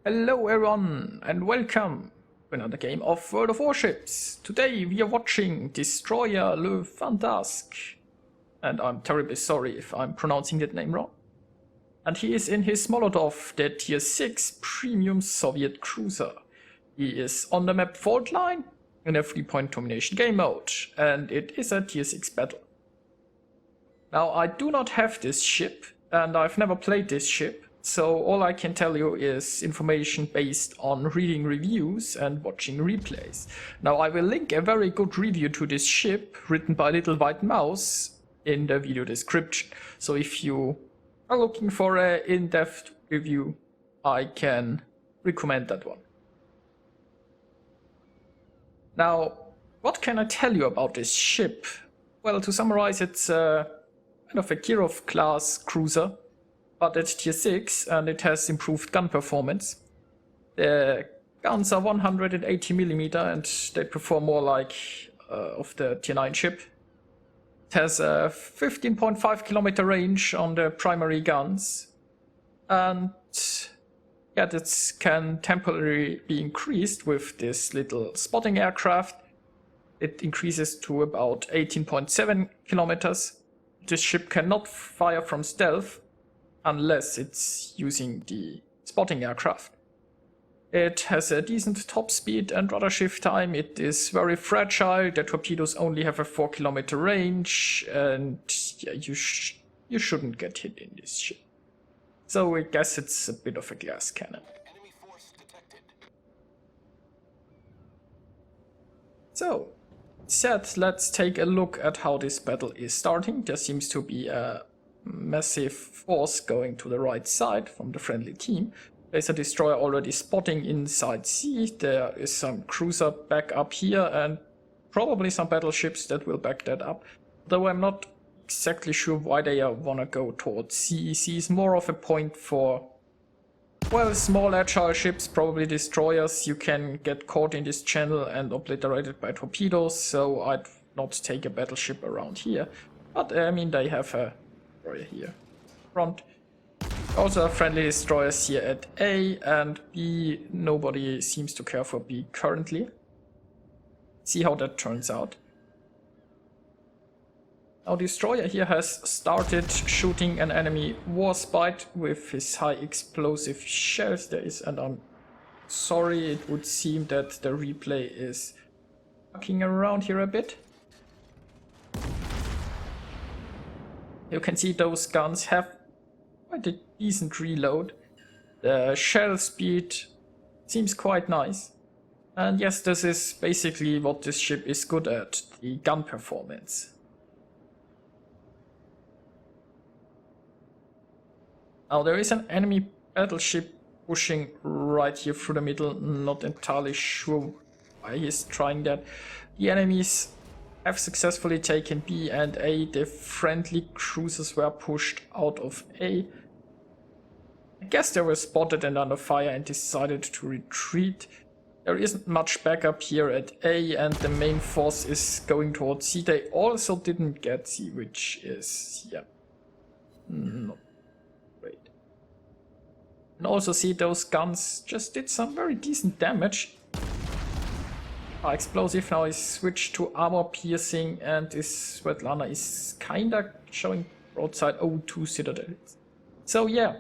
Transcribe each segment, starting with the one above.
Hello everyone and welcome to another game of World of Warships. Today we are watching Destroyer Le Fantasque. And I'm terribly sorry if I'm pronouncing that name wrong. And he is in his Molotov, the tier 6 premium Soviet cruiser. He is on the map Fault Line in a 3-point domination game mode, and it is a tier 6 battle. Now I do not have this ship and I've never played this ship. So all I can tell you is information based on reading reviews and watching replays. Now I will link a very good review to this ship written by LittleWhiteMouse in the video description. So if you are looking for an in-depth review, I can recommend that one. Now, what can I tell you about this ship? Well, to summarize, it's kind of a Kirov class cruiser, but it's tier 6 and it has improved gun performance. The guns are 180mm and they perform more like of the tier 9 ship. It has a 15.5 kilometer range on the primary guns, and yeah, this can temporarily be increased with this little spotting aircraft. It increases to about 18.7 kilometers. This ship cannot fire from stealth unless it's using the spotting aircraft. It has a decent top speed and rudder shift time. It is very fragile. The torpedoes only have a 4 kilometer range, and yeah, you shouldn't get hit in this ship. So I guess it's a bit of a glass cannon. Enemy force detected. So, let's take a look at how this battle is starting. There seems to be a massive force going to the right side from the friendly team. There's a destroyer already spotting inside sea. There is some cruiser back up here and probably some battleships that will back that up. Though I'm not exactly sure why they want to go towards sea. Sea is more of a point for, well, small agile ships, probably destroyers. You can get caught in this channel and obliterated by torpedoes, so I'd not take a battleship around here. But I mean, they have a destroyer here front. Also friendly destroyers here at A, and B, nobody seems to care for B currently. See how that turns out. Now destroyer here has started shooting an enemy warspite with his high explosive shells. There is, and I'm sorry, it would seem that the replay is fucking around here a bit. You can see those guns have quite a decent reload. The shell speed seems quite nice. And yes, this is basically what this ship is good at, the gun performance. Now there is an enemy battleship pushing right here through the middle. Not entirely sure why he's trying that. The enemies have successfully taken B and A. The friendly cruisers were pushed out of A. I guess they were spotted and under fire and decided to retreat. There isn't much backup here at A, and the main force is going towards C. They also didn't get C, which is, yeah, not great. And also see those guns just did some very decent damage. Explosive now is switched to armor piercing, and this Svetlana is kinda showing broadside 02 citadels. So yeah,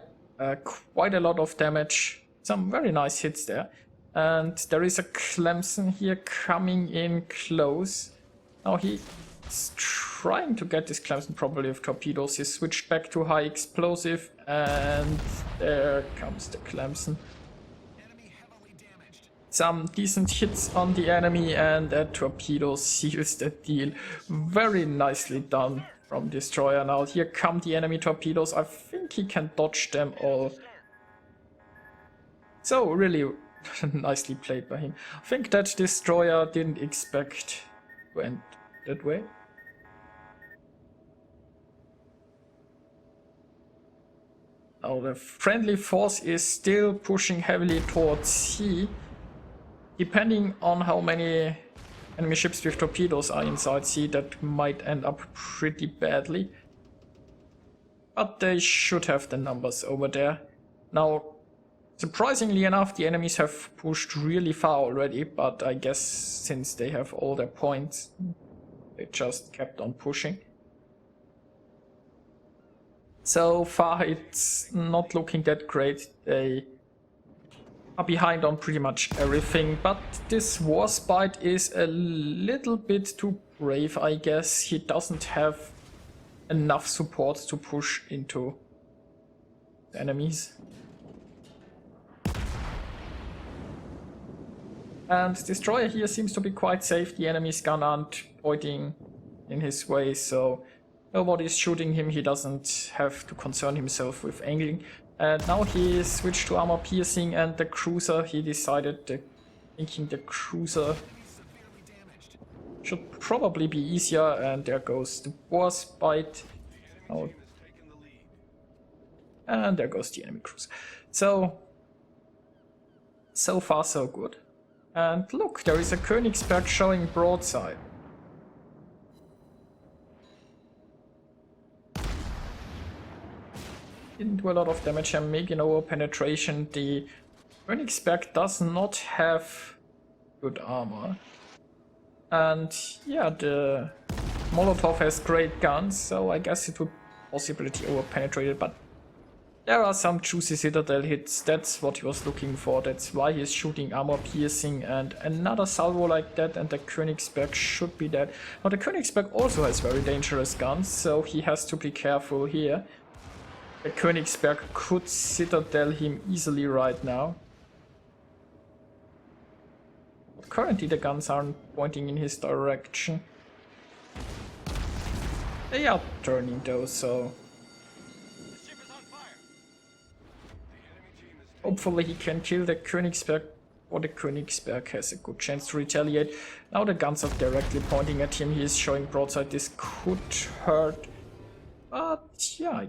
quite a lot of damage, some very nice hits there. And there is a Clemson here coming in close. Now he's trying to get this Clemson probably with torpedoes. He switched back to high explosive, and there comes the Clemson. Some decent hits on the enemy, and that torpedo seals the deal. Very nicely done from destroyer. Now here come the enemy torpedoes. I think he can dodge them all. So really nicely played by him. I think that destroyer didn't expect to end that way. Now the friendly force is still pushing heavily towards C. Depending on how many enemy ships with torpedoes are inside sea, that might end up pretty badly. But they should have the numbers over there. Now Surprisingly enough, the enemies have pushed really far already, but I guess since they have all their points, they just kept on pushing. So far it's not looking that great. They are behind on pretty much everything, but this Warspite is a little bit too brave, I guess. He doesn't have enough support to push into the enemies. And Destroyer here seems to be quite safe. The enemy's gun aren't pointing in his way, so nobody's shooting him. He doesn't have to concern himself with angling. And now he switched to armor piercing, and the cruiser, he decided thinking the cruiser should probably be easier, and there goes the Warspite. Oh. And there goes the enemy cruiser. So far so good. And look, there is a Königsberg showing broadside. Didn't do a lot of damage. I'm making over penetration. The Königsberg does not have good armor. And yeah, the Molotov has great guns, so I guess it would possibly over penetrate it, but there are some juicy citadel hits. That's what he was looking for. That's why he's shooting armor piercing, and another salvo like that and the Königsberg should be dead. Now the Königsberg also has very dangerous guns, so he has to be careful here. The Königsberg could citadel him easily right now. But currently the guns aren't pointing in his direction. They are turning though, so hopefully he can kill the Königsberg, or the Königsberg has a good chance to retaliate. Now the guns are directly pointing at him. He is showing broadside. This could hurt. But yeah,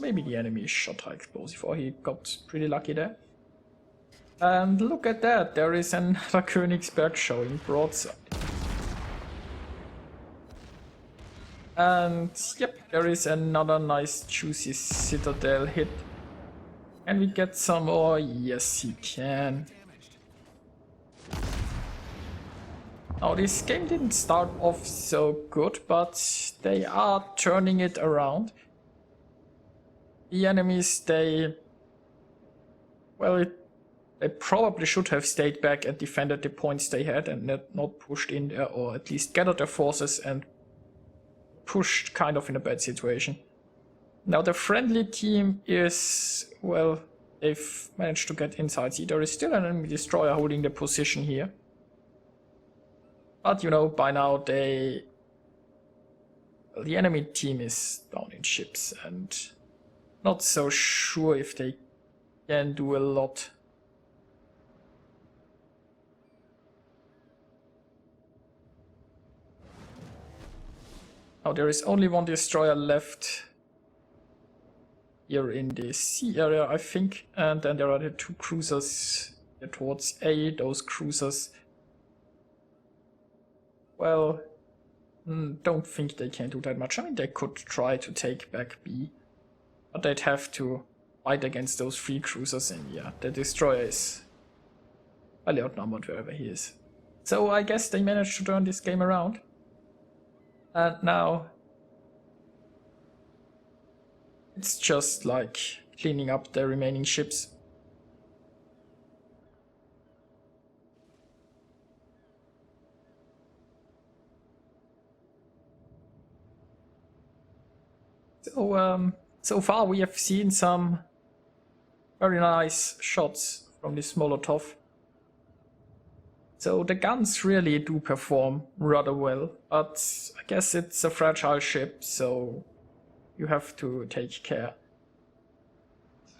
maybe the enemy is shot high explosive, or he got pretty lucky there. And look at that, there is another Königsberg showing broadside. And yep, there is another nice juicy citadel hit. Can we get some more? Yes, he can. Now, this game didn't start off so good, but they are turning it around. The enemies, they probably should have stayed back and defended the points they had and not pushed in there, or at least gathered their forces and pushed kind of in a bad situation. Now the friendly team is, well, they've managed to get inside. See, there is still an enemy destroyer holding the position here. But you know, by now the enemy team is down in ships and not so sure if they can do a lot. Now there is only one destroyer left here in the sea area, I think, and then there are the two cruisers here towards A. Those cruisers, well, don't think they can do that much. I mean, they could try to take back B, but they'd have to fight against those three cruisers, and yeah, the destroyer is highly outnumbered wherever he is. So I guess they managed to turn this game around. And now it's just like cleaning up the remaining ships. So far we have seen some very nice shots from this Molotov. So the guns really do perform rather well, but I guess it's a fragile ship, so you have to take care.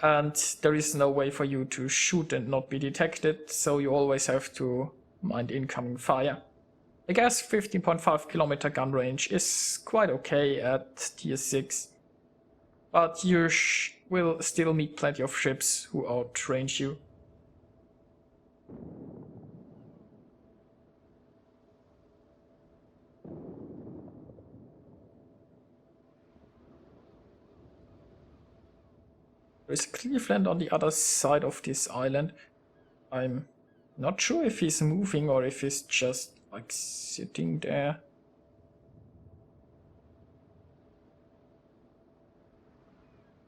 And there is no way for you to shoot and not be detected, so you always have to mind incoming fire. I guess 15.5 kilometer gun range is quite okay at tier 6, but you will still meet plenty of ships who outrange you. There's a Cleveland on the other side of this island. I'm not sure if he's moving or if he's just like sitting there.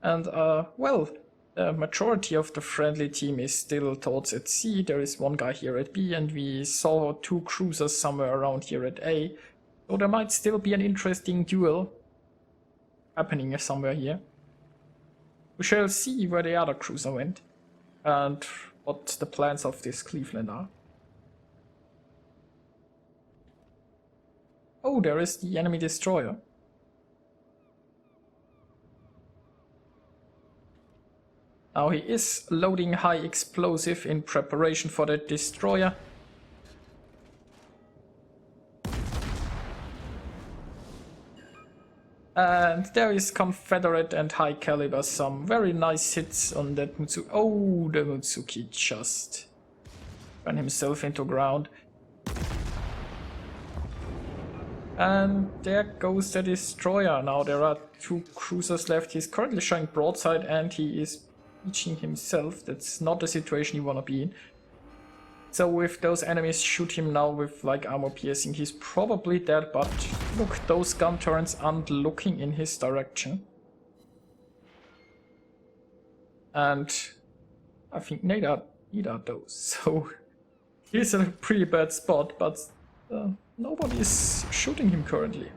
And well, the majority of the friendly team is still towards at C. There is one guy here at B, and we saw 2 cruisers somewhere around here at A. So there might still be an interesting duel happening somewhere here. We shall see where the other cruiser went and what the plans of this Cleveland are. Oh, there is the enemy destroyer. Now he is loading high explosive in preparation for the destroyer. And there is Confederate and high caliber, some very nice hits on that Mutsuki. Oh, the Mutsuki just ran himself into ground. And there goes the destroyer. Now there are 2 cruisers left. He's currently showing broadside and he is reaching himself. That's not the situation you want to be in. So if those enemies shoot him now with like armor piercing, he's probably dead, but look, those gun turrets aren't looking in his direction. And I think neither are those. So he's in a pretty bad spot, but nobody is shooting him currently.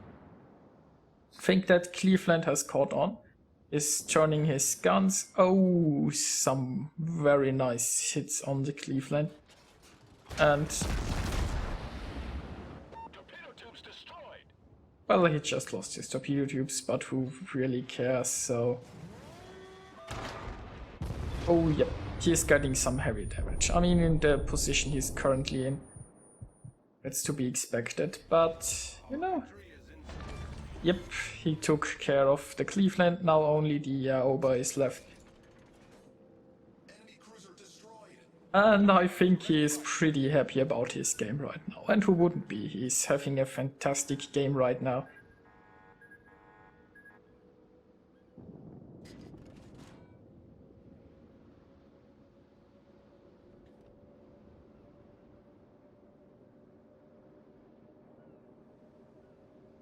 I think that Cleveland has caught on, is turning his guns. Oh, some very nice hits on the Cleveland. And well, he just lost his torpedo tubes, but who really cares? So oh yeah, he's getting some heavy damage. I mean, in the position he's currently in, it's to be expected, but you know, yep, he took care of the Cleveland. Now only the Oba is left. And I think he is pretty happy about his game right now. And who wouldn't be? He's having a fantastic game right now.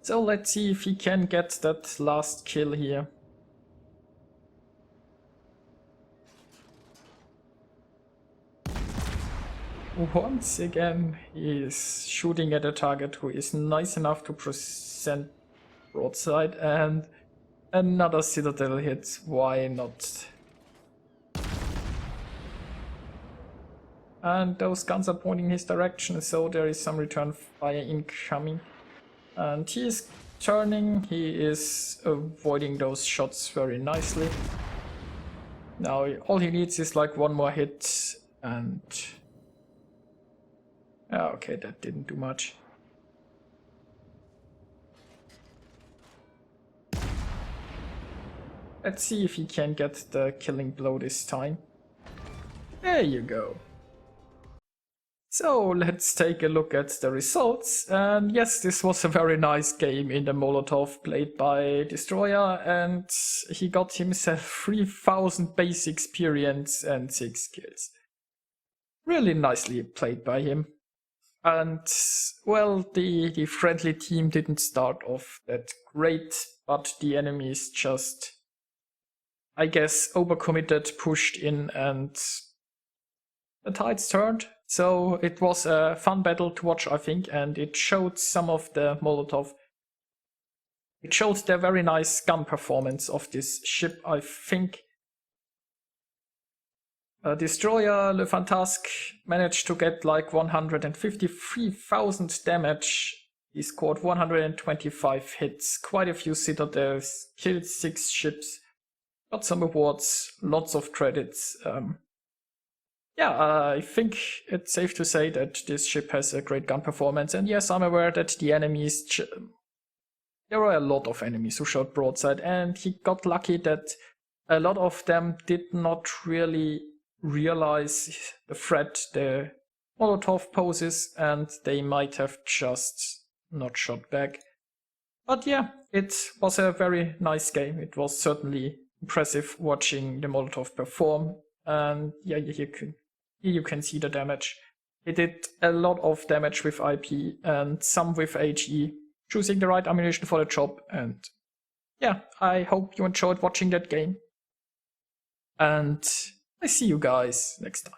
So let's see if he can get that last kill here. Once again, he is shooting at a target who is nice enough to present broadside, and another Citadel hit. Why not? And those guns are pointing his direction, so there is some return fire incoming. And he is turning, he is avoiding those shots very nicely. Now all he needs is like one more hit, and okay, that didn't do much. Let's see if he can get the killing blow this time. There you go. So let's take a look at the results. And yes, this was a very nice game in the Molotov played by Destroyer, and he got himself 3000 base experience and 6 kills. Really nicely played by him. And, well, the friendly team didn't start off that great, but the enemies just, I guess, overcommitted, pushed in, and the tides turned. So it was a fun battle to watch, I think, and it showed some of the Molotov. It showed the very nice gun performance of this ship, I think. Destroyer Le Fantasque managed to get like 153,000 damage. He scored 125 hits, quite a few citadels, killed 6 ships, got some awards, lots of credits. Yeah, I think it's safe to say that this ship has a great gun performance. And yes, I'm aware that the enemies, there were a lot of enemies who shot broadside, and he got lucky that a lot of them did not really realize the threat the Molotov poses, and they might have just not shot back. But yeah, it was a very nice game. It was certainly impressive watching the Molotov perform. And yeah, here you can see the damage. It did a lot of damage with IP and some with HE, choosing the right ammunition for the job. And yeah, I hope you enjoyed watching that game. And I see you guys next time.